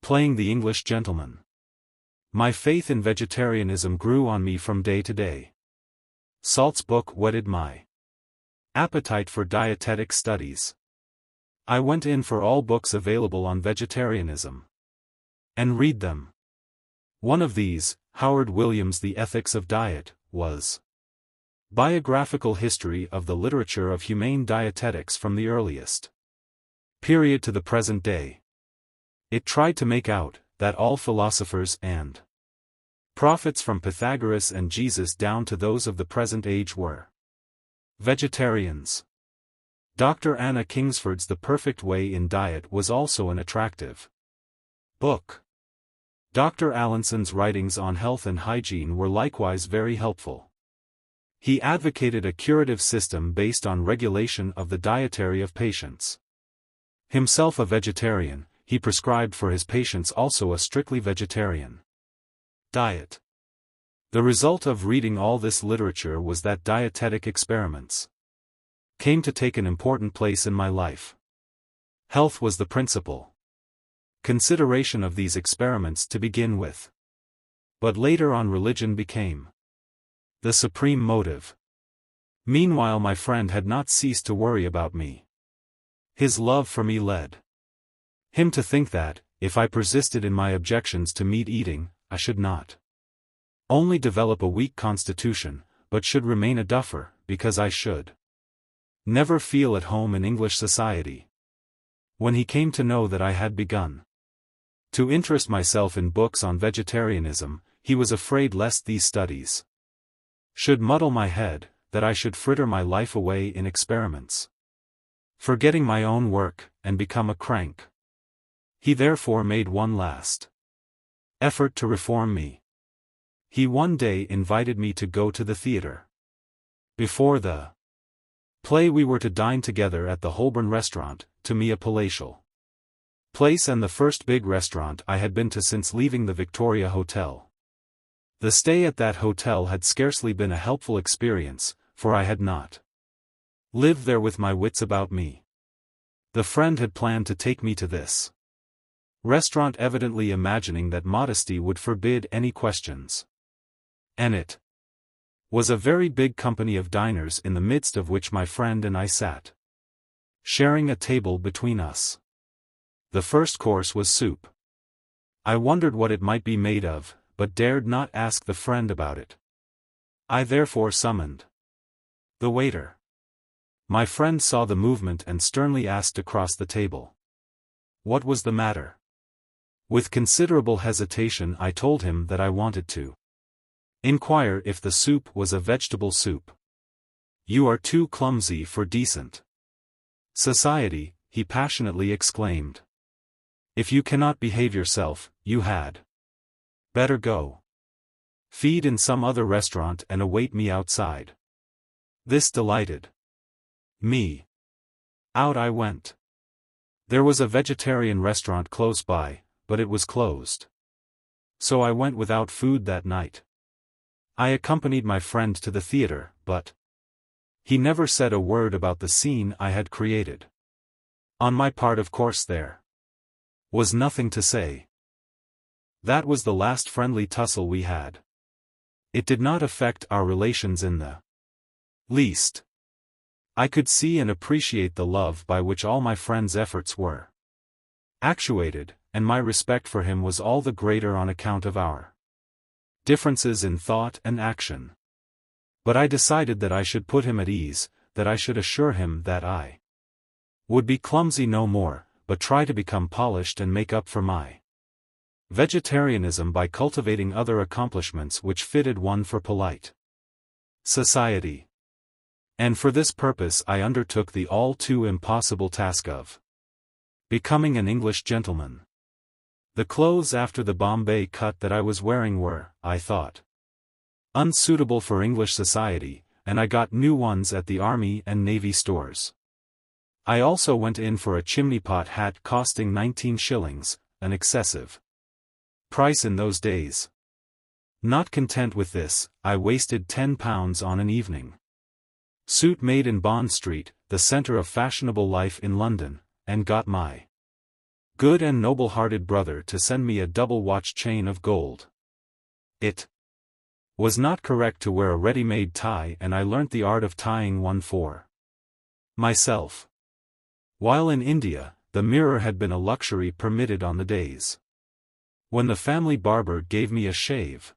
Playing the English gentleman. My faith in vegetarianism grew on me from day to day. Salt's book whetted my appetite for dietetic studies. I went in for all books available on vegetarianism and read them. One of these, Howard Williams' The Ethics of Diet, was biographical history of the literature of humane dietetics from the earliest period to the present day. It tried to make out that all philosophers and prophets from Pythagoras and Jesus down to those of the present age were vegetarians. Dr. Anna Kingsford's The Perfect Way in Diet was also an attractive book. Dr. Allinson's writings on health and hygiene were likewise very helpful. He advocated a curative system based on regulation of the dietary of patients. Himself a vegetarian, he prescribed for his patients also a strictly vegetarian diet. The result of reading all this literature was that dietetic experiments came to take an important place in my life. Health was the principal consideration of these experiments to begin with. But later on religion became the supreme motive. Meanwhile my friend had not ceased to worry about me. His love for me led him to think that, if I persisted in my objections to meat eating, I should not only develop a weak constitution, but should remain a duffer, because I should never feel at home in English society. When he came to know that I had begun to interest myself in books on vegetarianism, he was afraid lest these studies should muddle my head, that I should fritter my life away in experiments, forgetting my own work, and become a crank. He therefore made one last effort to reform me. He one day invited me to go to the theater. Before the play we were to dine together at the Holborn restaurant, to me a palatial place and the first big restaurant I had been to since leaving the Victoria Hotel. The stay at that hotel had scarcely been a helpful experience, for I had not lived there with my wits about me. The friend had planned to take me to this restaurant evidently imagining that modesty would forbid any questions. And it was a very big company of diners in the midst of which my friend and I sat, sharing a table between us. The first course was soup. I wondered what it might be made of, but dared not ask the friend about it. I therefore summoned the waiter. My friend saw the movement and sternly asked across the table what was the matter. With considerable hesitation I told him that I wanted to inquire if the soup was a vegetable soup. "You are too clumsy for decent society," he passionately exclaimed. "If you cannot behave yourself, you had better go feed in some other restaurant and await me outside." This delighted me. Out I went. There was a vegetarian restaurant close by, but it was closed. So I went without food that night. I accompanied my friend to the theater, but he never said a word about the scene I had created. On my part, of course, there was nothing to say. That was the last friendly tussle we had. It did not affect our relations in the least. I could see and appreciate the love by which all my friend's efforts were actuated, and my respect for him was all the greater on account of our differences in thought and action. But I decided that I should put him at ease, that I should assure him that I would be clumsy no more, but try to become polished and make up for my vegetarianism by cultivating other accomplishments which fitted one for polite society. And for this purpose I undertook the all too impossible task of becoming an English gentleman. The clothes after the Bombay cut that I was wearing were, I thought, unsuitable for English society, and I got new ones at the Army and Navy stores. I also went in for a chimney-pot hat costing 19 shillings, an excessive price in those days. Not content with this, I wasted £10 on an evening suit made in Bond Street, the centre of fashionable life in London, and got my good and noble-hearted brother to send me a double watch chain of gold. It was not correct to wear a ready-made tie, and I learnt the art of tying one for myself. While in India, the mirror had been a luxury permitted on the days when the family barber gave me a shave.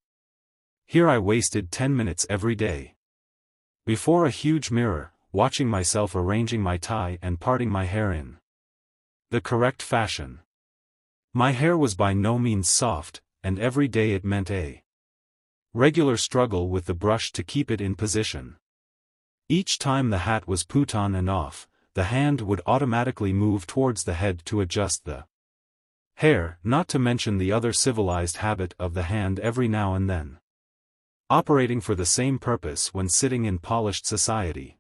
Here I wasted 10 minutes every day before a huge mirror, watching myself arranging my tie and parting my hair in the correct fashion. My hair was by no means soft, and every day it meant a regular struggle with the brush to keep it in position. Each time the hat was put on and off, the hand would automatically move towards the head to adjust the hair, not to mention the other civilized habit of the hand every now and then operating for the same purpose when sitting in polished society.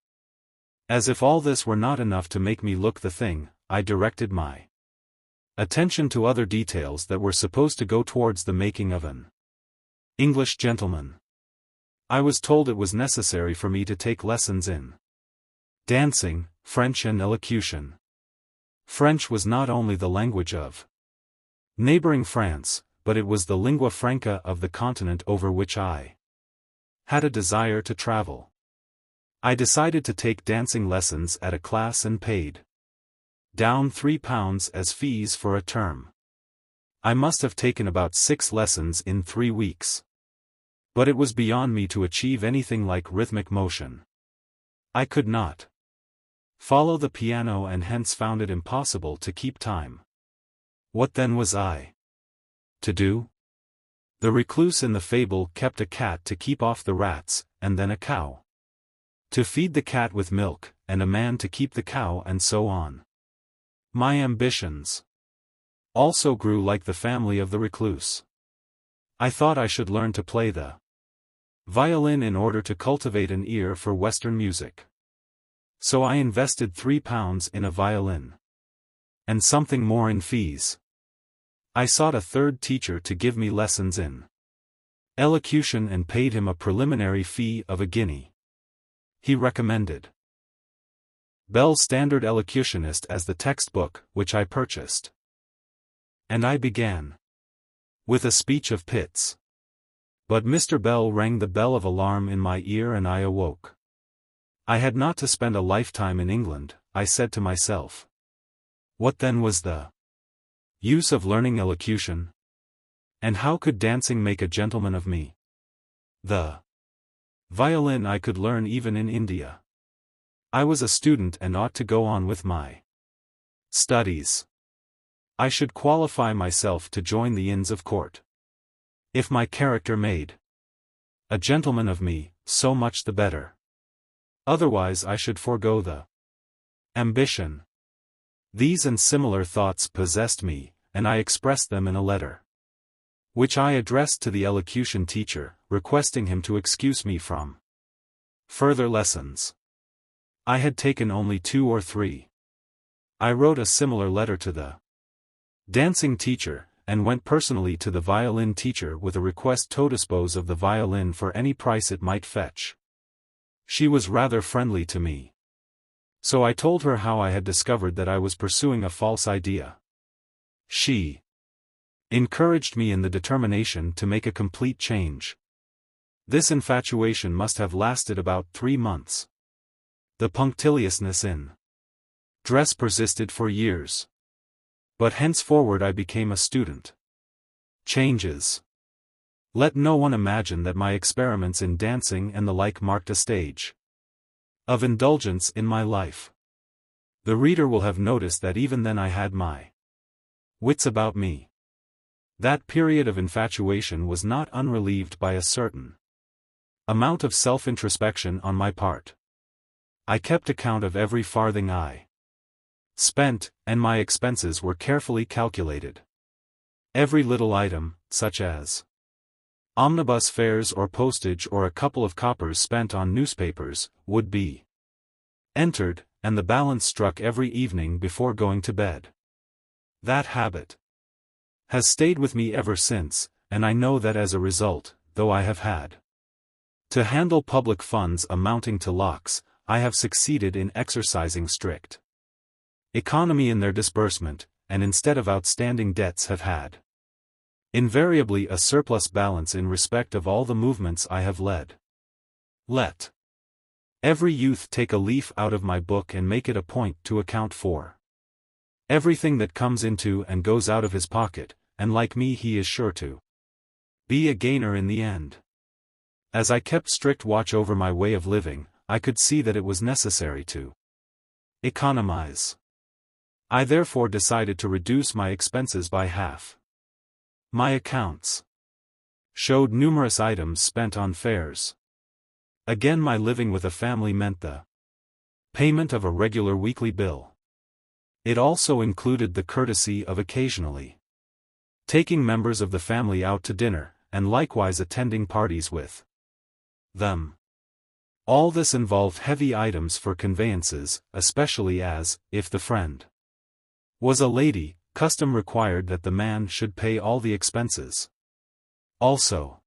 As if all this were not enough to make me look the thing, I directed my attention to other details that were supposed to go towards the making of an English gentleman. I was told it was necessary for me to take lessons in dancing, French and elocution. French was not only the language of neighboring France, but it was the lingua franca of the continent over which I had a desire to travel. I decided to take dancing lessons at a class and paid down £3 as fees for a term. I must have taken about 6 lessons in 3 weeks. But it was beyond me to achieve anything like rhythmic motion. I could not follow the piano and hence found it impossible to keep time. What then was I to do? The recluse in the fable kept a cat to keep off the rats, and then a cow to feed the cat with milk, and a man to keep the cow, and so on. My ambitions also grew like the family of the recluse. I thought I should learn to play the violin in order to cultivate an ear for Western music. So I invested £3 in a violin and something more in fees. I sought a third teacher to give me lessons in elocution and paid him a preliminary fee of £1. He recommended Bell's Standard Elocutionist as the textbook, which I purchased. And I began with a speech of Pitt's. But Mr. Bell rang the bell of alarm in my ear and I awoke. I had not to spend a lifetime in England, I said to myself. What then was the use of learning elocution? And how could dancing make a gentleman of me? The violin I could learn even in India. I was a student and ought to go on with my studies. I should qualify myself to join the Inns of Court. If my character made a gentleman of me, so much the better. Otherwise I should forego the ambition. These and similar thoughts possessed me, and I expressed them in a letter, which I addressed to the elocution teacher, requesting him to excuse me from further lessons. I had taken only 2 or 3. I wrote a similar letter to the dancing teacher, and went personally to the violin teacher with a request to dispose of the violin for any price it might fetch. She was rather friendly to me. So I told her how I had discovered that I was pursuing a false idea. She encouraged me in the determination to make a complete change. This infatuation must have lasted about 3 months. The punctiliousness in dress persisted for years. But henceforward I became a student. Changes. Let no one imagine that my experiments in dancing and the like marked a stage of indulgence in my life. The reader will have noticed that even then I had my wits about me. That period of infatuation was not unrelieved by a certain amount of self-introspection on my part. I kept account of every farthing I spent, and my expenses were carefully calculated. Every little item, such as omnibus fares or postage or a couple of coppers spent on newspapers, would be entered, and the balance struck every evening before going to bed. That habit has stayed with me ever since, and I know that as a result, though I have had to handle public funds amounting to lakhs, I have succeeded in exercising strict economy in their disbursement, and instead of outstanding debts have had invariably a surplus balance in respect of all the movements I have led. Let every youth take a leaf out of my book and make it a point to account for everything that comes into and goes out of his pocket, and like me he is sure to be a gainer in the end. As I kept strict watch over my way of living, I could see that it was necessary to economize. I therefore decided to reduce my expenses by half. My accounts showed numerous items spent on fares. Again, my living with a family meant the payment of a regular weekly bill. It also included the courtesy of occasionally taking members of the family out to dinner, and likewise attending parties with them. All this involved heavy items for conveyances, especially as, if the friend was a lady, custom required that the man should pay all the expenses. Also,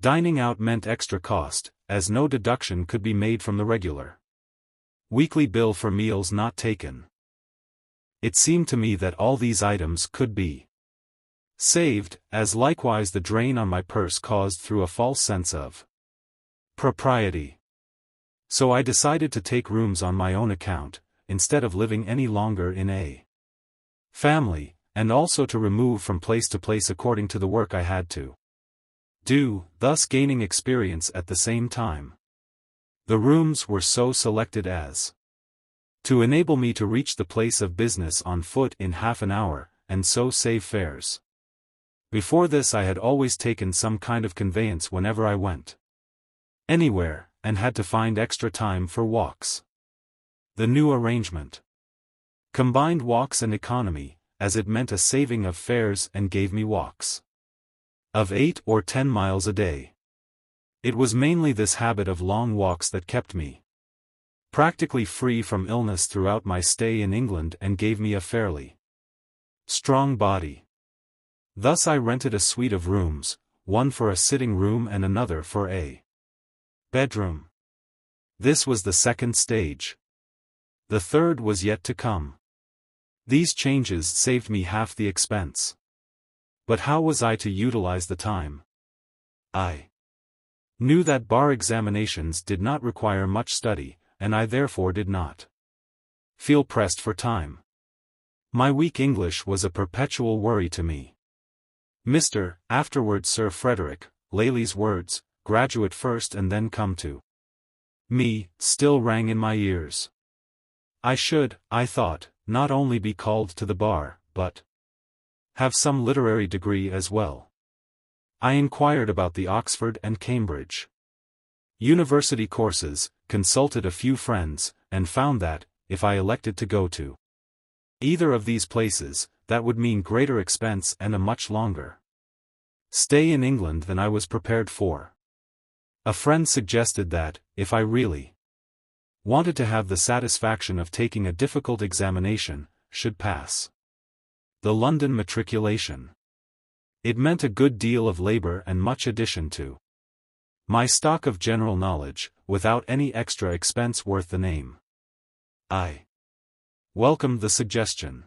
dining out meant extra cost, as no deduction could be made from the regular weekly bill for meals not taken. It seemed to me that all these items could be saved, as likewise the drain on my purse caused through a false sense of propriety. So I decided to take rooms on my own account, instead of living any longer in a family, and also to remove from place to place according to the work I had to do, thus gaining experience at the same time. The rooms were so selected as to enable me to reach the place of business on foot in half an hour, and so save fares. Before this I had always taken some kind of conveyance whenever I went anywhere, and had to find extra time for walks. The new arrangement combined walks and economy, as it meant a saving of fares and gave me walks of 8 or 10 miles a day. It was mainly this habit of long walks that kept me practically free from illness throughout my stay in England and gave me a fairly strong body. Thus I rented a suite of rooms, one for a sitting room and another for a bedroom. This was the second stage. The third was yet to come. These changes saved me half the expense. But how was I to utilize the time? I knew that bar examinations did not require much study, and I therefore did not feel pressed for time. My weak English was a perpetual worry to me. Mr., afterwards Sir Frederick, Lely's words, graduate first and then come to me, still rang in my ears. I should, I thought, not only be called to the bar, but have some literary degree as well. I inquired about the Oxford and Cambridge university courses, consulted a few friends, and found that, if I elected to go to either of these places, that would mean greater expense and a much longer stay in England than I was prepared for. A friend suggested that, if I really wanted to have the satisfaction of taking a difficult examination, should pass the London matriculation. It meant a good deal of labor and much addition to my stock of general knowledge, without any extra expense worth the name. I welcomed the suggestion.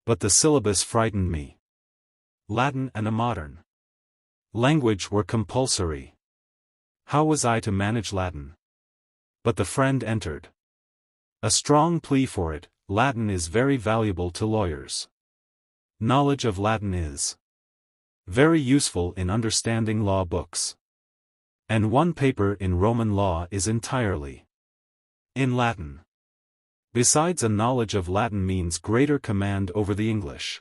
But the syllabus frightened me. Latin and a modern language were compulsory. How was I to manage Latin? But the friend entered a strong plea for it. Latin is very valuable to lawyers. Knowledge of Latin is very useful in understanding law books. And one paper in Roman law is entirely in Latin. Besides, a knowledge of Latin means greater command over the English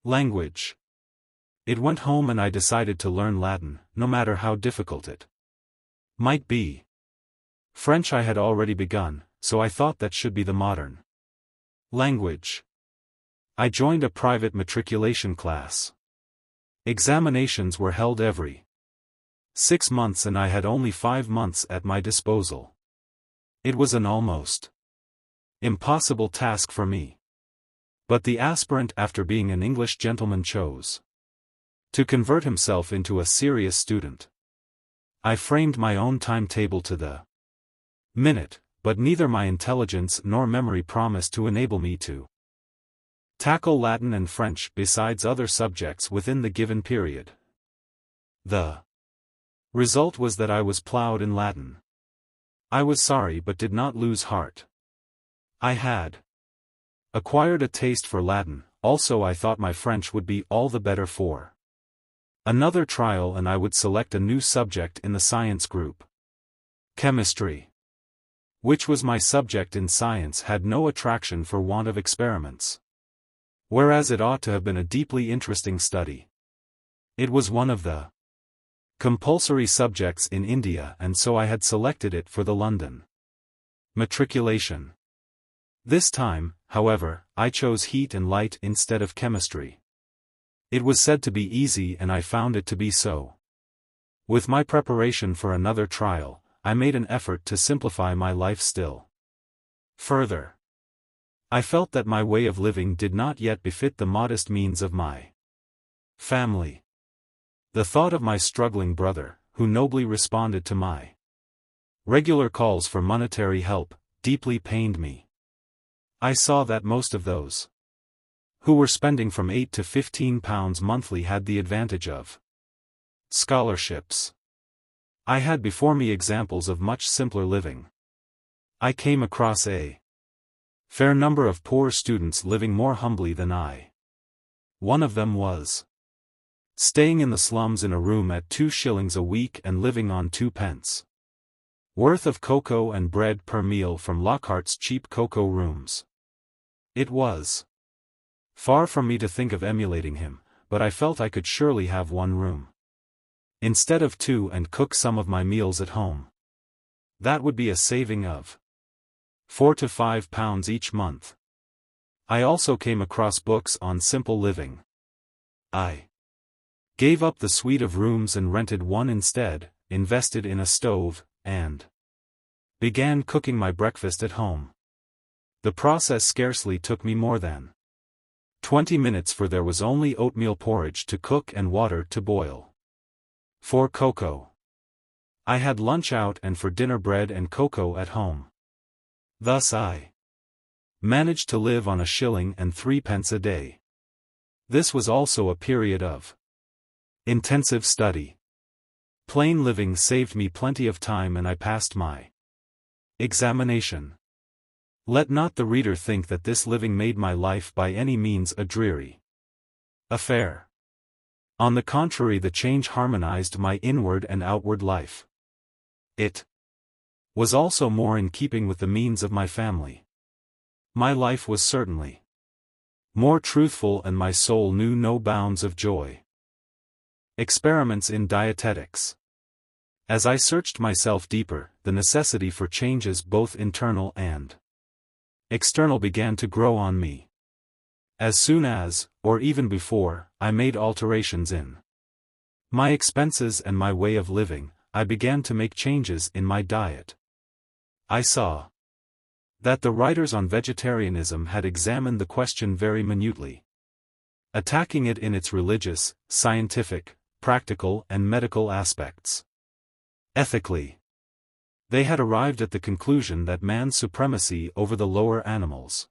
language. It went home and I decided to learn Latin, no matter how difficult it might be. French I had already begun, so I thought that should be the modern language. I joined a private matriculation class. Examinations were held every 6 months and I had only 5 months at my disposal. It was an almost impossible task for me. But the aspirant, after being an English gentleman, chose to convert himself into a serious student. I framed my own timetable to the minute, but neither my intelligence nor memory promised to enable me to Tackle Latin and French besides other subjects within the given period. The result was that I was plowed in Latin. I was sorry but did not lose heart. I had acquired a taste for Latin, also I thought my French would be all the better for another trial and I would select a new subject in the science group. Chemistry, which was my subject in science, had no attraction for want of experiments. Whereas it ought to have been a deeply interesting study. It was one of the compulsory subjects in India and so I had selected it for the London matriculation. This time, however, I chose heat and light instead of chemistry. It was said to be easy and I found it to be so. With my preparation for another trial, I made an effort to simplify my life still further. I felt that my way of living did not yet befit the modest means of my family. The thought of my struggling brother, who nobly responded to my regular calls for monetary help, deeply pained me. I saw that most of those who were spending from £8 to £15 monthly had the advantage of scholarships. I had before me examples of much simpler living. I came across a fair number of poor students living more humbly than I. One of them was staying in the slums in a room at 2 shillings a week and living on 2 pence worth of cocoa and bread per meal from Lockhart's cheap cocoa rooms. It was far from me to think of emulating him, but I felt I could surely have 1 room instead of 2 and cook some of my meals at home. That would be a saving of £4 to £5 each month. I also came across books on simple living. I gave up the suite of rooms and rented one instead, invested in a stove, and began cooking my breakfast at home. The process scarcely took me more than 20 minutes, for there was only oatmeal porridge to cook and water to boil. For cocoa, I had lunch out and for dinner bread and cocoa at home. Thus I managed to live on 1 shilling and 3 pence a day. This was also a period of intensive study. Plain living saved me plenty of time and I passed my examination. Let not the reader think that this living made my life by any means a dreary affair. On the contrary, the change harmonized my inward and outward life. It was also more in keeping with the means of my family. My life was certainly more truthful and my soul knew no bounds of joy. Experiments in dietetics. As I searched myself deeper, the necessity for changes both internal and external began to grow on me. As soon as, or even before, I made alterations in my expenses and my way of living, I began to make changes in my diet. I saw that the writers on vegetarianism had examined the question very minutely, attacking it in its religious, scientific, practical and medical aspects. Ethically, they had arrived at the conclusion that man's supremacy over the lower animals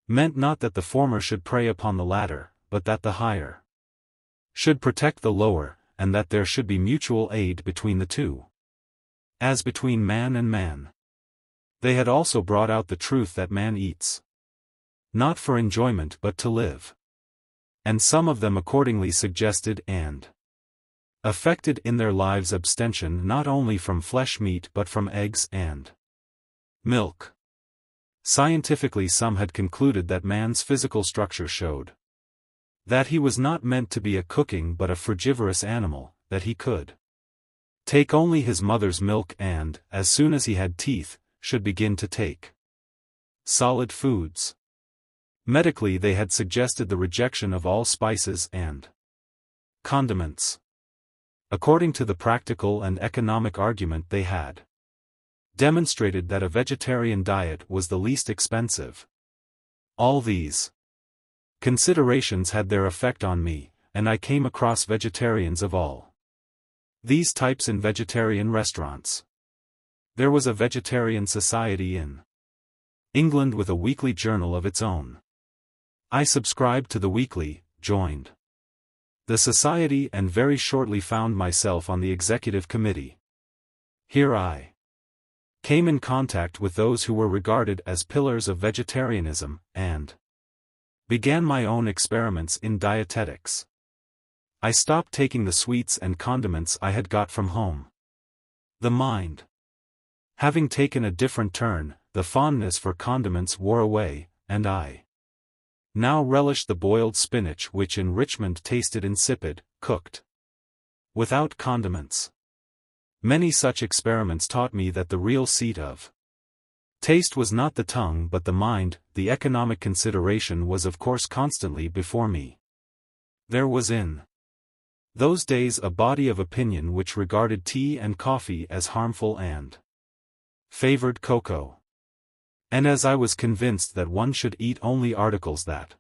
meant not that the former should prey upon the latter, but that the higher should protect the lower, and that there should be mutual aid between the two, as between man and man. They had also brought out the truth that man eats not for enjoyment but to live. And some of them accordingly suggested and affected in their lives abstention not only from flesh meat but from eggs and milk. Scientifically, some had concluded that man's physical structure showed that he was not meant to be a cooking but a frugivorous animal, that he could take only his mother's milk and, as soon as he had teeth, should begin to take solid foods. Medically, they had suggested the rejection of all spices and condiments. According to the practical and economic argument, they had demonstrated that a vegetarian diet was the least expensive. All these considerations had their effect on me, and I came across vegetarians of all these types in vegetarian restaurants. There was a vegetarian society in England with a weekly journal of its own. I subscribed to the weekly, joined the society, and very shortly found myself on the executive committee. Here I came in contact with those who were regarded as pillars of vegetarianism, and began my own experiments in dietetics. I stopped taking the sweets and condiments I had got from home. The mind having taken a different turn, the fondness for condiments wore away, and I now relished the boiled spinach which in Richmond tasted insipid, cooked without condiments. Many such experiments taught me that the real seat of taste was not the tongue but the mind. The economic consideration was of course constantly before me. There was in those days a body of opinion which regarded tea and coffee as harmful and favored cocoa. And as I was convinced that one should eat only articles that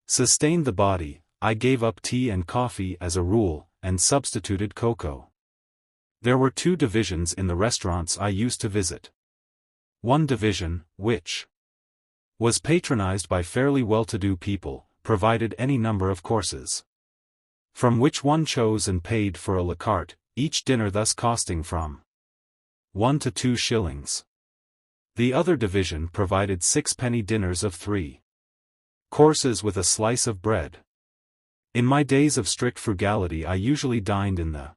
sustained the body, I gave up tea and coffee as a rule, and substituted cocoa. There were two divisions in the restaurants I used to visit. One division, which was patronized by fairly well-to-do people, provided any number of courses, from which one chose and paid for a la carte, each dinner thus costing from 1 to 2 shillings. The other division provided 6-penny dinners of 3 courses with a slice of bread. In my days of strict frugality I usually dined in the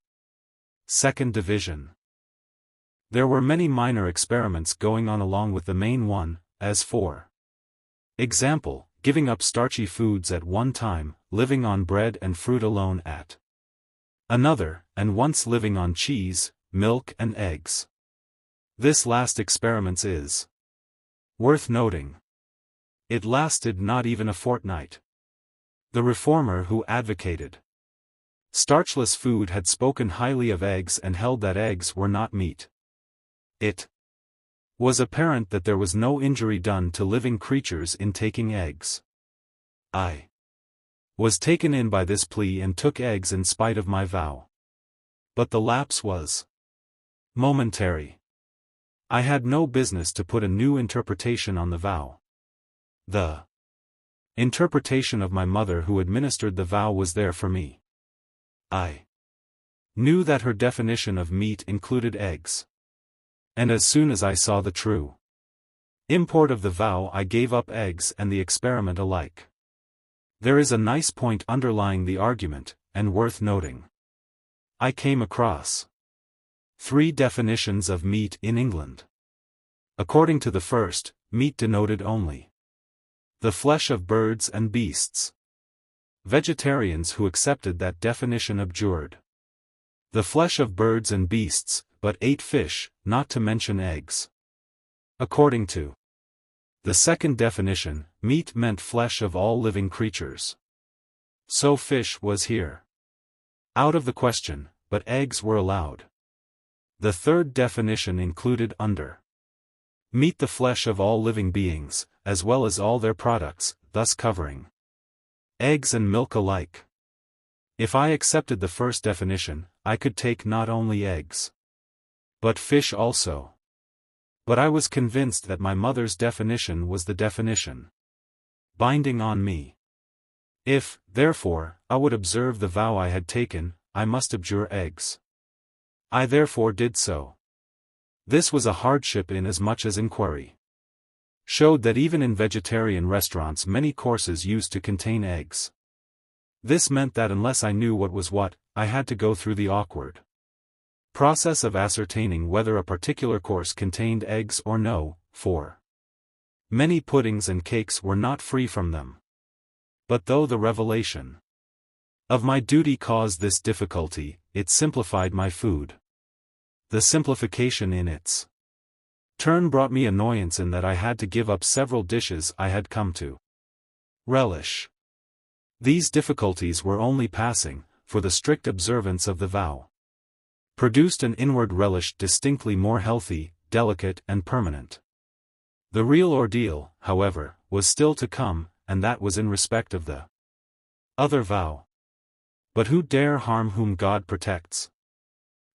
second division. There were many minor experiments going on along with the main one, as for example, giving up starchy foods at one time, living on bread and fruit alone at another, and once living on cheese, milk and eggs. This last experiment is worth noting. It lasted not even a fortnight. The reformer who advocated starchless food had spoken highly of eggs and held that eggs were not meat. It was apparent that there was no injury done to living creatures in taking eggs. I was taken in by this plea and took eggs in spite of my vow. But the lapse was momentary. I had no business to put a new interpretation on the vow. The interpretation of my mother who administered the vow was there for me. I knew that her definition of meat included eggs. And as soon as I saw the true import of the vow I gave up eggs and the experiment alike. There is a nice point underlying the argument, and worth noting. I came across 3 definitions of meat in England. According to the first, meat denoted only the flesh of birds and beasts. Vegetarians who accepted that definition abjured the flesh of birds and beasts, but ate fish, not to mention eggs. According to the second definition, meat meant flesh of all living creatures. So fish was here out of the question, but eggs were allowed. The third definition included under meat the flesh of all living beings, as well as all their products, thus covering eggs and milk alike. If I accepted the first definition, I could take not only eggs, but fish also. But I was convinced that my mother's definition was the definition binding on me. If, therefore, I would observe the vow I had taken, I must abjure eggs. I therefore did so. This was a hardship inasmuch as inquiry showed that even in vegetarian restaurants many courses used to contain eggs. This meant that unless I knew what was what, I had to go through the awkward process of ascertaining whether a particular course contained eggs or no, for many puddings and cakes were not free from them. But though the revelation of my duty caused this difficulty, it simplified my food. The simplification in its turn brought me annoyance in that I had to give up several dishes I had come to relish. These difficulties were only passing, for the strict observance of the vow produced an inward relish distinctly more healthy, delicate and permanent. The real ordeal, however, was still to come, and that was in respect of the other vow. But who dare harm whom God protects?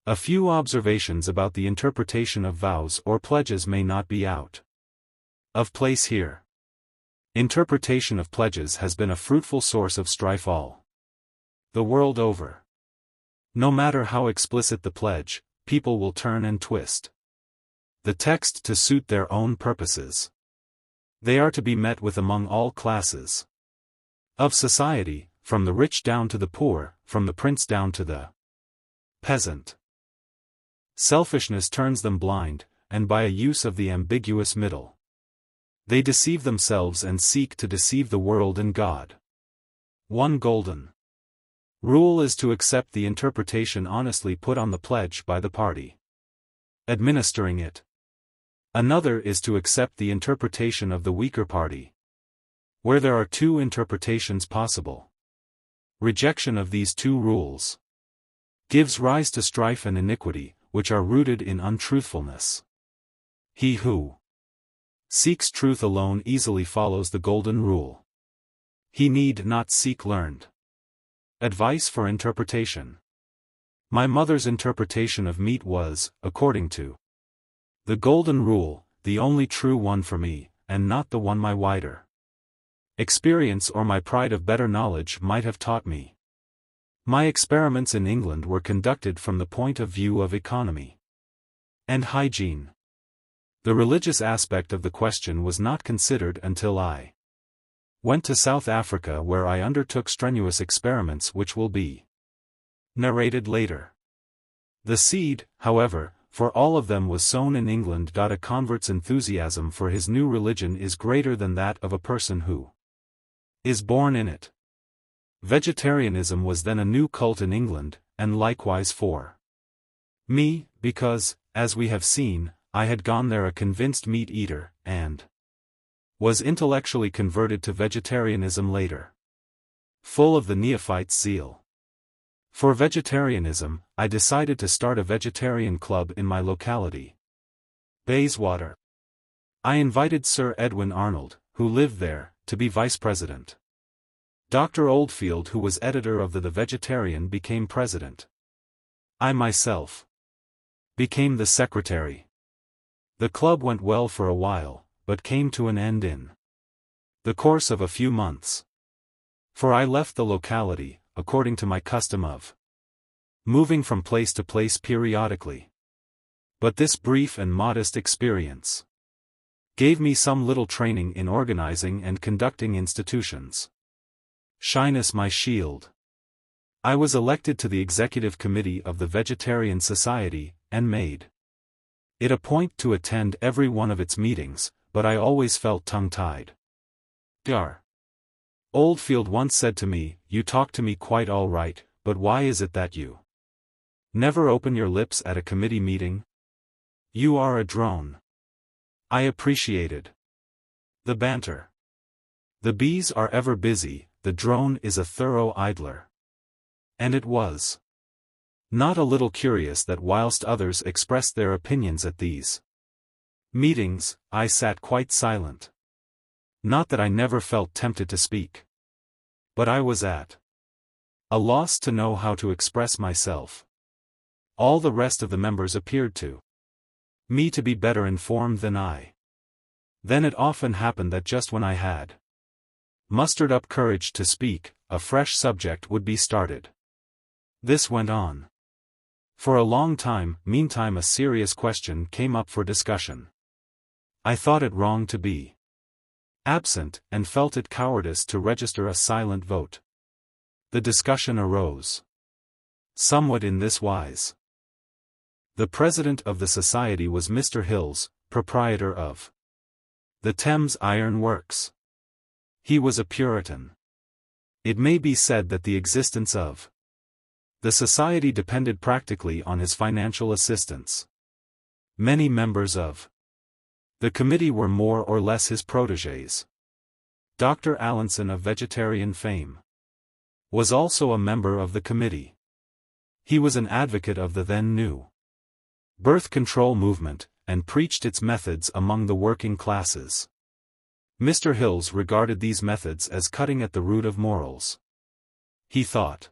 A few observations about the interpretation of vows or pledges may not be out of place here. Interpretation of pledges has been a fruitful source of strife all the world over. No matter how explicit the pledge, people will turn and twist the text to suit their own purposes. They are to be met with among all classes of society, from the rich down to the poor, from the prince down to the peasant. Selfishness turns them blind, and by a use of the ambiguous middle, they deceive themselves and seek to deceive the world and God. One golden rule is to accept the interpretation honestly put on the pledge by the party administering it. Another is to accept the interpretation of the weaker party. Where there are two interpretations possible, rejection of these two rules gives rise to strife and iniquity, which are rooted in untruthfulness. He who seeks truth alone easily follows the golden rule. He need not seek learned advice for interpretation. My mother's interpretation of meat was, according to the golden rule, the only true one for me, and not the one my wider experience or my pride of better knowledge might have taught me. My experiments in England were conducted from the point of view of economy and hygiene. The religious aspect of the question was not considered until I went to South Africa, where I undertook strenuous experiments which will be narrated later. The seed, however, for all of them was sown in England. A convert's enthusiasm for his new religion is greater than that of a person who is born in it. Vegetarianism was then a new cult in England, and likewise for me, because, as we have seen, I had gone there a convinced meat-eater, and was intellectually converted to vegetarianism later. Full of the neophyte's zeal for vegetarianism, I decided to start a vegetarian club in my locality, Bayswater. I invited Sir Edwin Arnold, who lived there, to be vice president. Dr. Oldfield, who was editor of The Vegetarian, became president. I myself became the secretary. The club went well for a while, but came to an end in the course of a few months. For I left the locality, according to my custom of moving from place to place periodically. But this brief and modest experience gave me some little training in organizing and conducting institutions. Shyness my shield. I was elected to the executive committee of the Vegetarian Society, and made it a point to attend every one of its meetings, but I always felt tongue-tied. Dr. Oldfield once said to me, "You talk to me quite all right, but why is it that you never open your lips at a committee meeting? You are a drone." I appreciated the banter. The bees are ever busy, the drone is a thorough idler. And it was not a little curious that whilst others expressed their opinions at these meetings, I sat quite silent. Not that I never felt tempted to speak, but I was at a loss to know how to express myself. All the rest of the members appeared to me to be better informed than I. Then it often happened that just when I had mustered up courage to speak, a fresh subject would be started. This went on for a long time. Meantime a serious question came up for discussion. I thought it wrong to be absent, and felt it cowardice to register a silent vote. The discussion arose somewhat in this wise. The president of the society was Mr. Hills, proprietor of the Thames Iron Works. He was a Puritan. It may be said that the existence of the society depended practically on his financial assistance. Many members of the committee were more or less his protégés. Dr. Allinson, of vegetarian fame, was also a member of the committee. He was an advocate of the then new birth control movement, and preached its methods among the working classes. Mr. Hills regarded these methods as cutting at the root of morals. He thought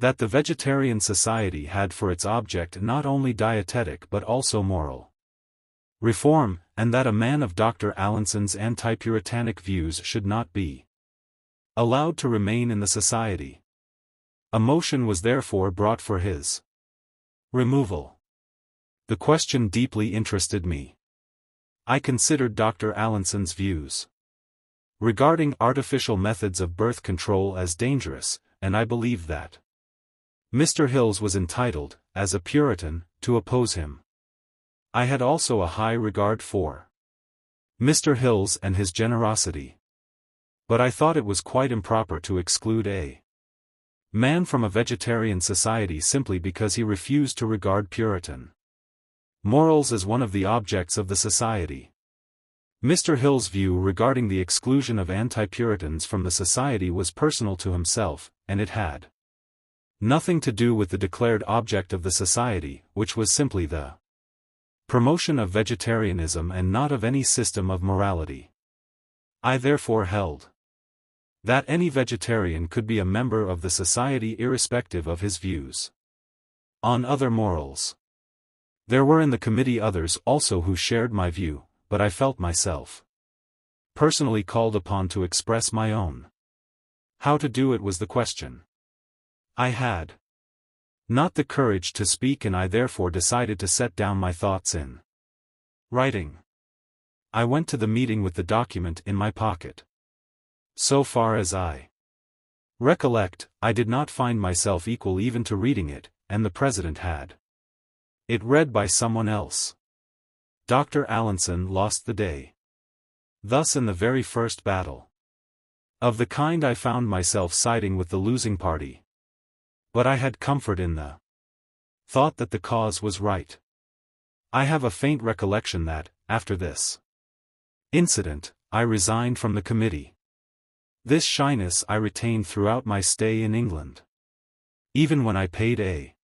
that the Vegetarian Society had for its object not only dietetic but also moral reform, and that a man of Dr. Allinson's anti-Puritanic views should not be allowed to remain in the society. A motion was therefore brought for his removal. The question deeply interested me. I considered Dr. Allinson's views regarding artificial methods of birth control as dangerous, and I believed that Mr. Hills was entitled, as a Puritan, to oppose him. I had also a high regard for Mr. Hills and his generosity. But I thought it was quite improper to exclude a man from a vegetarian society simply because he refused to regard Puritan morals as one of the objects of the society. Mr. Hill's view regarding the exclusion of anti-Puritans from the society was personal to himself, and it had nothing to do with the declared object of the society, which was simply the promotion of vegetarianism and not of any system of morality. I therefore held that any vegetarian could be a member of the society irrespective of his views on other morals. There were in the committee others also who shared my view, but I felt myself personally called upon to express my own. How to do it was the question. I had not the courage to speak, and I therefore decided to set down my thoughts in writing. I went to the meeting with the document in my pocket. So far as I recollect, I did not find myself equal even to reading it, and the president had it read by someone else. Dr. Allinson lost the day. Thus in the very first battle of the kind I found myself siding with the losing party. But I had comfort in the thought that the cause was right. I have a faint recollection that, after this incident, I resigned from the committee. This shyness I retained throughout my stay in England. Even when I paid a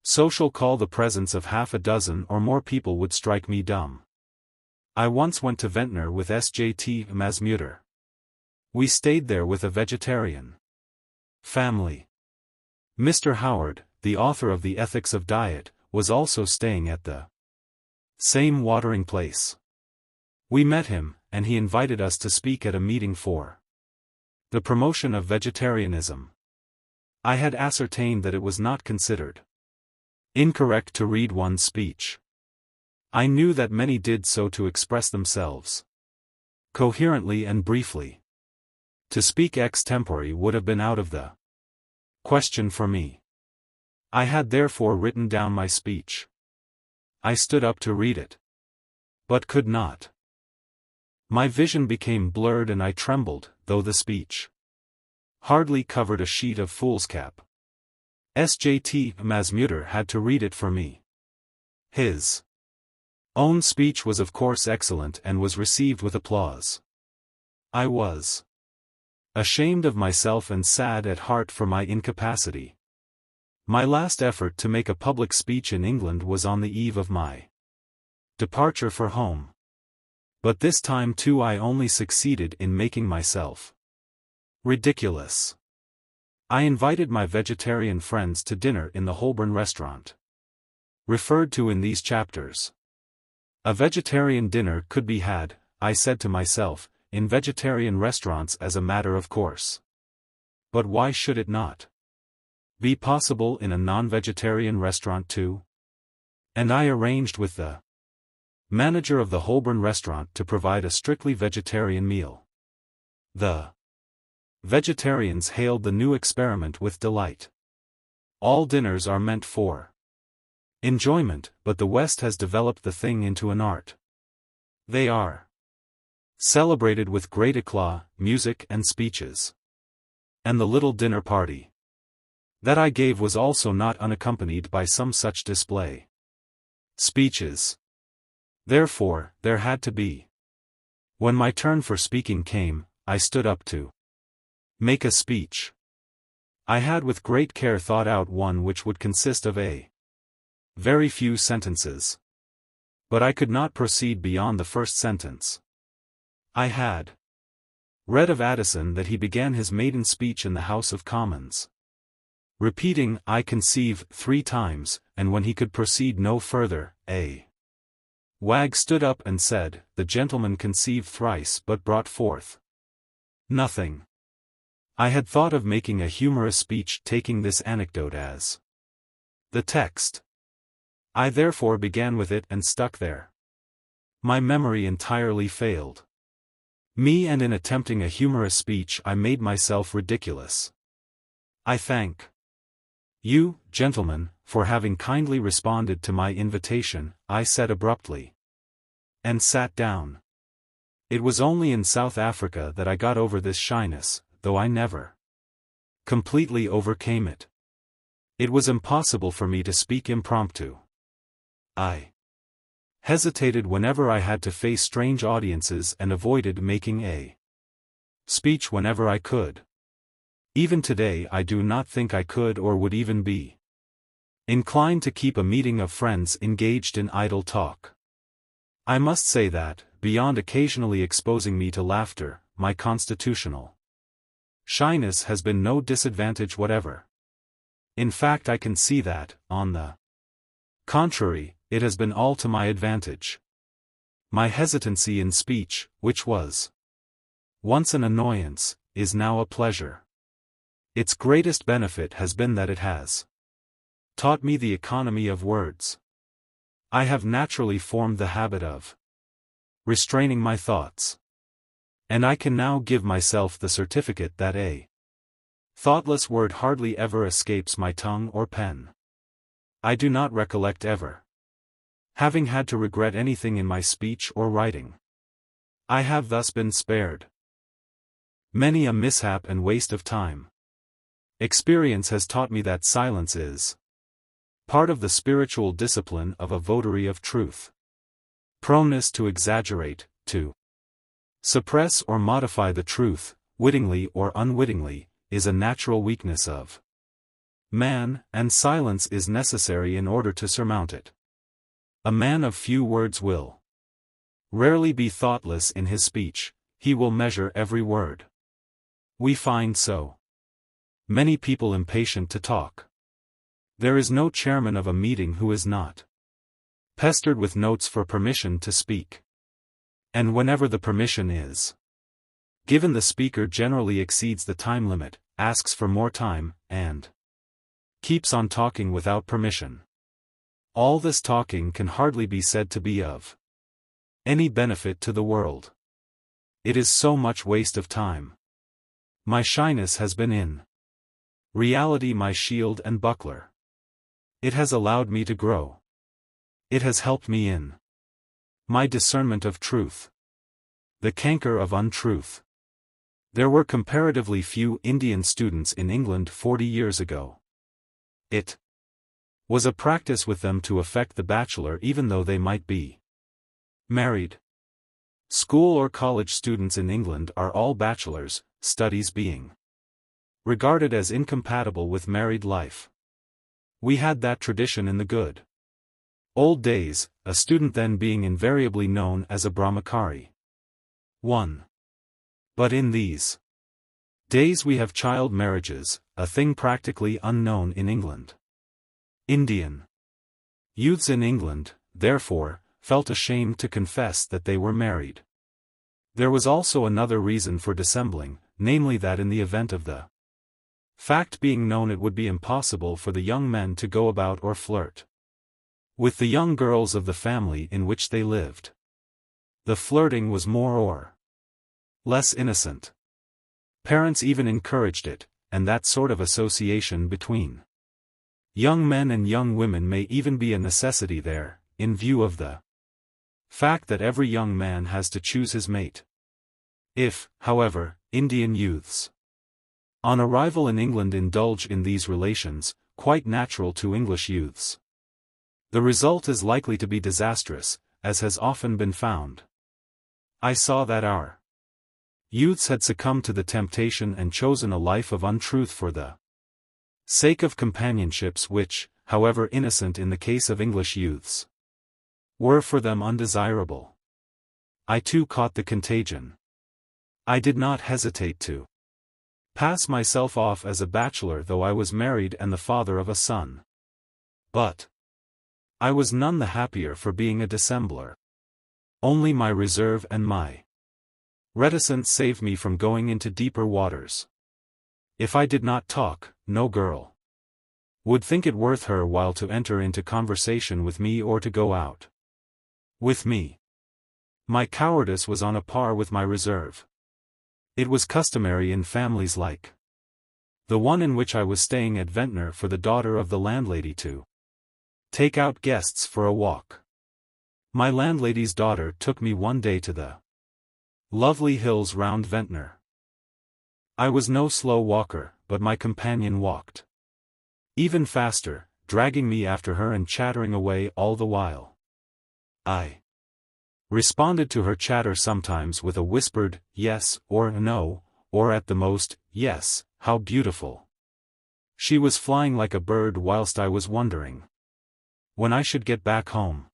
social call, the presence of half a dozen or more people would strike me dumb. I once went to Ventnor with Sj.T. Masmuter. We stayed there with a vegetarian family. Mr. Howard, the author of The Ethics of Diet, was also staying at the same watering place. We met him, and he invited us to speak at a meeting for the promotion of vegetarianism. I had ascertained that it was not considered incorrect to read one's speech. I knew that many did so to express themselves coherently and briefly. To speak extempore would have been out of the question for me. I had therefore written down my speech. I stood up to read it, but could not. My vision became blurred and I trembled, though the speech hardly covered a sheet of foolscap. Sj.T. Masmuter had to read it for me. His own speech was of course excellent and was received with applause. I was ashamed of myself and sad at heart for my incapacity. My last effort to make a public speech in England was on the eve of my departure for home. But this time too I only succeeded in making myself ridiculous. I invited my vegetarian friends to dinner in the Holborn restaurant referred to in these chapters. A vegetarian dinner could be had, I said to myself, in vegetarian restaurants as a matter of course. But why should it not be possible in a non-vegetarian restaurant too? And I arranged with the manager of the Holborn restaurant to provide a strictly vegetarian meal. The vegetarians hailed the new experiment with delight. All dinners are meant for enjoyment, but the West has developed the thing into an art. They are celebrated with great éclat, music and speeches. And the little dinner party that I gave was also not unaccompanied by some such display. Speeches. Therefore, there had to be. When my turn for speaking came, I stood up to make a speech. I had with great care thought out one which would consist of a very few sentences. But I could not proceed beyond the first sentence. I had read of Addison that he began his maiden speech in the House of Commons, repeating, "I conceive," 3 times, and when he could proceed no further, a Wag stood up and said, "The gentleman conceived thrice but brought forth nothing." I had thought of making a humorous speech taking this anecdote as the text. I therefore began with it and stuck there. My memory entirely failed me, and in attempting a humorous speech I made myself ridiculous. I thank you, gentlemen, for having kindly responded to my invitation, I said abruptly. And sat down. It was only in South Africa that I got over this shyness, though I never completely overcame it. It was impossible for me to speak impromptu. I hesitated whenever I had to face strange audiences and avoided making a speech whenever I could. Even today I do not think I could or would even be inclined to keep a meeting of friends engaged in idle talk. I must say that, beyond occasionally exposing me to laughter, my constitutional shyness has been no disadvantage whatever. In fact, I can see that, on the contrary, it has been all to my advantage. My hesitancy in speech, which was once an annoyance, is now a pleasure. Its greatest benefit has been that it has taught me the economy of words. I have naturally formed the habit of restraining my thoughts. And I can now give myself the certificate that a thoughtless word hardly ever escapes my tongue or pen. I do not recollect ever having had to regret anything in my speech or writing. I have thus been spared many a mishap and waste of time. Experience has taught me that silence is part of the spiritual discipline of a votary of truth. Proneness to exaggerate, to suppress or modify the truth, wittingly or unwittingly, is a natural weakness of man, and silence is necessary in order to surmount it. A man of few words will rarely be thoughtless in his speech, he will measure every word. We find so many people impatient to talk. There is no chairman of a meeting who is not pestered with notes for permission to speak. And whenever the permission is given, the speaker generally exceeds the time limit, asks for more time, and keeps on talking without permission. All this talking can hardly be said to be of any benefit to the world. It is so much waste of time. My shyness has been in reality my shield and buckler. It has allowed me to grow. It has helped me in my discernment of truth, the canker of untruth. There were comparatively few Indian students in England 40 years ago. It was a practice with them to affect the bachelor even though they might be married. School or college students in England are all bachelors, studies being regarded as incompatible with married life. We had that tradition in the good old days, a student then being invariably known as a brahmachari. 1. But in these days we have child marriages, a thing practically unknown in England. Indian youths in England, therefore, felt ashamed to confess that they were married. There was also another reason for dissembling, namely that in the event of the fact being known it would be impossible for the young men to go about or flirt with the young girls of the family in which they lived. The flirting was more or less innocent. Parents even encouraged it, and that sort of association between young men and young women may even be a necessity there, in view of the fact that every young man has to choose his mate. If, however, Indian youths on arrival in England indulge in these relations, quite natural to English youths, the result is likely to be disastrous, as has often been found. I saw that our youths had succumbed to the temptation and chosen a life of untruth for the sake of companionships which, however innocent in the case of English youths, were for them undesirable. I too caught the contagion. I did not hesitate to pass myself off as a bachelor though I was married and the father of a son. But I was none the happier for being a dissembler. Only my reserve and my reticence saved me from going into deeper waters. If I did not talk, no girl would think it worth her while to enter into conversation with me or to go out with me. My cowardice was on a par with my reserve. It was customary in families like the one in which I was staying at Ventnor for the daughter of the landlady to take out guests for a walk. My landlady's daughter took me one day to the lovely hills round Ventnor. I was no slow walker, but my companion walked even faster, dragging me after her and chattering away all the while. I responded to her chatter sometimes with a whispered yes or no, or at the most, yes, how beautiful. She was flying like a bird whilst I was wondering when I should get back home.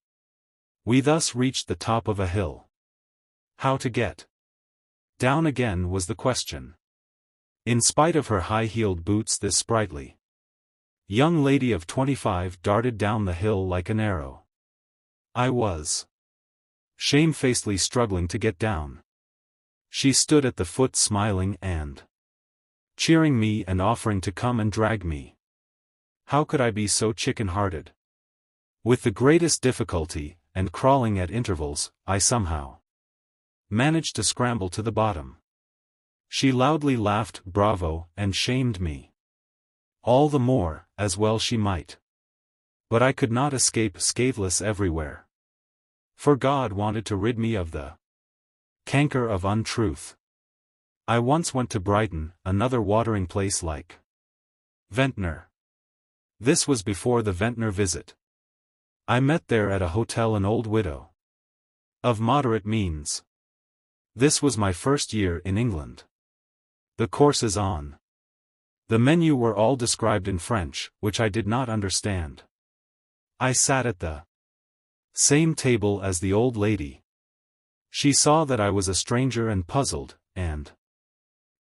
We thus reached the top of a hill. How to get down again was the question. In spite of her high-heeled boots, this sprightly young lady of 25 darted down the hill like an arrow. I was shamefacedly struggling to get down. She stood at the foot smiling and cheering me and offering to come and drag me. How could I be so chicken-hearted? With the greatest difficulty, and crawling at intervals, I somehow managed to scramble to the bottom. She loudly laughed bravo and shamed me. All the more, as well she might. But I could not escape scatheless everywhere. For God wanted to rid me of the canker of untruth. I once went to Brighton, another watering place like Ventnor. This was before the Ventnor visit. I met there at a hotel an old widow of moderate means. This was my first year in England. The courses on the menu were all described in French, which I did not understand. I sat at the same table as the old lady. She saw that I was a stranger and puzzled, and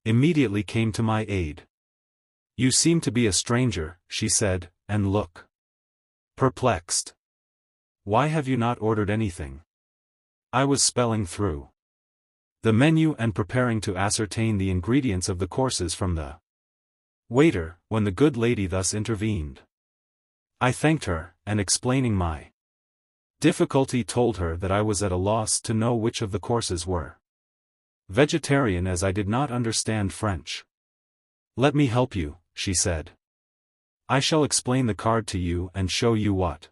immediately came to my aid. "You seem to be a stranger," she said, "and look perplexed. Why have you not ordered anything?" I was spelling through the menu and preparing to ascertain the ingredients of the courses from the waiter, when the good lady thus intervened. I thanked her, and explaining my difficulty told her that I was at a loss to know which of the courses were vegetarian, as I did not understand French. "Let me help you," she said. "I shall explain the card to you and show you what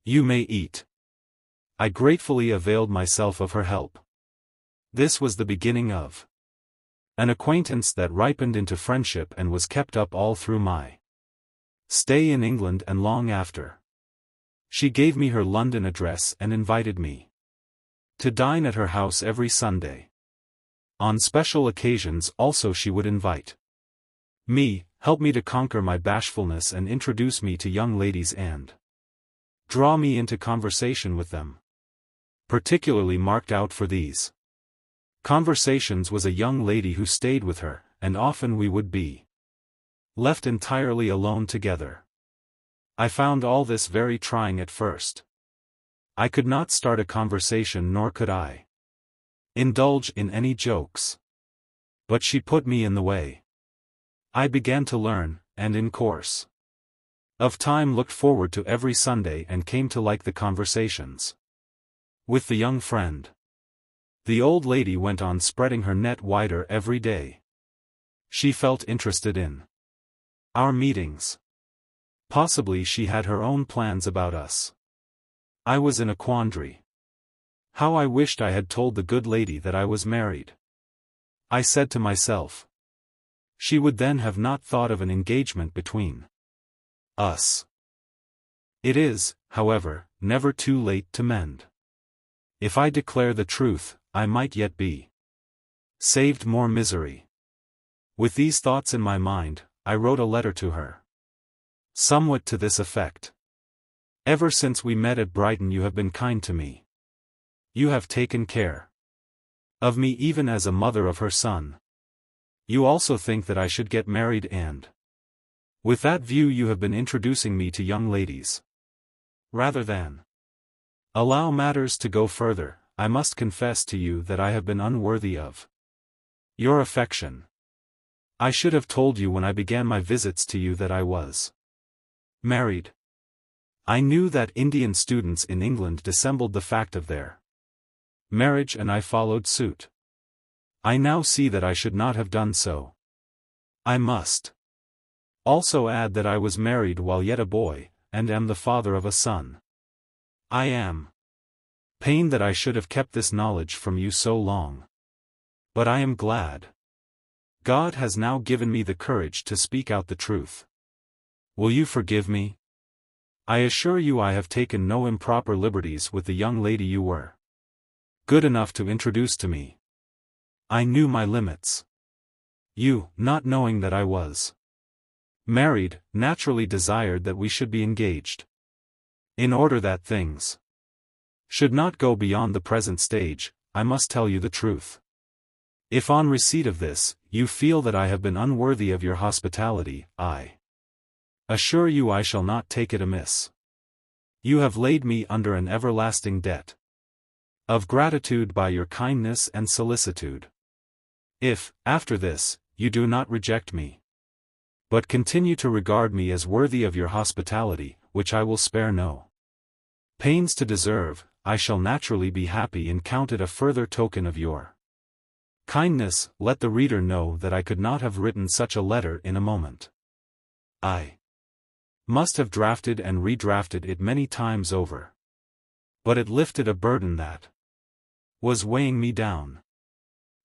you may eat." I gratefully availed myself of her help. This was the beginning of an acquaintance that ripened into friendship and was kept up all through my stay in England and long after. She gave me her London address and invited me to dine at her house every Sunday. On special occasions also she would invite me, help me to conquer my bashfulness and introduce me to young ladies and draw me into conversation with them. Particularly marked out for these conversations was a young lady who stayed with her, and often we would be left entirely alone together. I found all this very trying at first. I could not start a conversation, nor could I indulge in any jokes. But she put me in the way. I began to learn, and in course of time looked forward to every Sunday and came to like the conversations with the young friend. The old lady went on spreading her net wider every day. She felt interested in our meetings. Possibly she had her own plans about us. I was in a quandary. How I wished I had told the good lady that I was married. I said to myself, she would then have not thought of an engagement between us. It is, however, never too late to mend. If I declare the truth, I might yet be saved more misery. With these thoughts in my mind, I wrote a letter to her, somewhat to this effect. Ever since we met at Brighton you have been kind to me. You have taken care of me even as a mother of her son. You also think that I should get married, and with that view you have been introducing me to young ladies. Rather than allow matters to go further, I must confess to you that I have been unworthy of your affection. I should have told you when I began my visits to you that I was married. I knew that Indian students in England dissembled the fact of their marriage and I followed suit. I now see that I should not have done so. I must also add that I was married while yet a boy, and am the father of a son. I am pained that I should have kept this knowledge from you so long. But I am glad. God has now given me the courage to speak out the truth. Will you forgive me? I assure you I have taken no improper liberties with the young lady you were good enough to introduce to me. I knew my limits. You, not knowing that I was married, naturally desired that we should be engaged. In order that things should not go beyond the present stage, I must tell you the truth. If on receipt of this, you feel that I have been unworthy of your hospitality, I assure you I shall not take it amiss. You have laid me under an everlasting debt of gratitude by your kindness and solicitude. If, after this, you do not reject me, but continue to regard me as worthy of your hospitality, which I will spare no pains to deserve, I shall naturally be happy and count it a further token of your kindness. Let the reader know that I could not have written such a letter in a moment. I must have drafted and redrafted it many times over. But it lifted a burden that was weighing me down.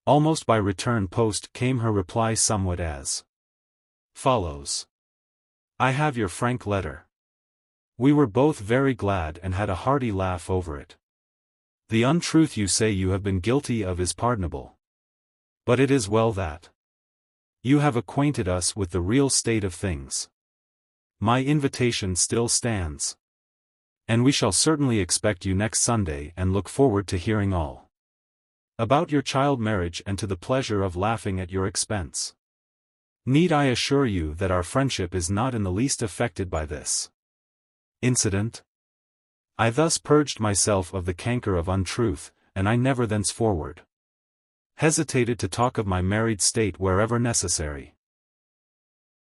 Almost by return post came her reply, somewhat as follows. I have your frank letter. We were both very glad and had a hearty laugh over it. The untruth you say you have been guilty of is pardonable. But it is well that you have acquainted us with the real state of things. My invitation still stands. And we shall certainly expect you next Sunday and look forward to hearing all about your child marriage and to the pleasure of laughing at your expense. Need I assure you that our friendship is not in the least affected by this incident? I thus purged myself of the canker of untruth, and I never thenceforward hesitated to talk of my married state wherever necessary.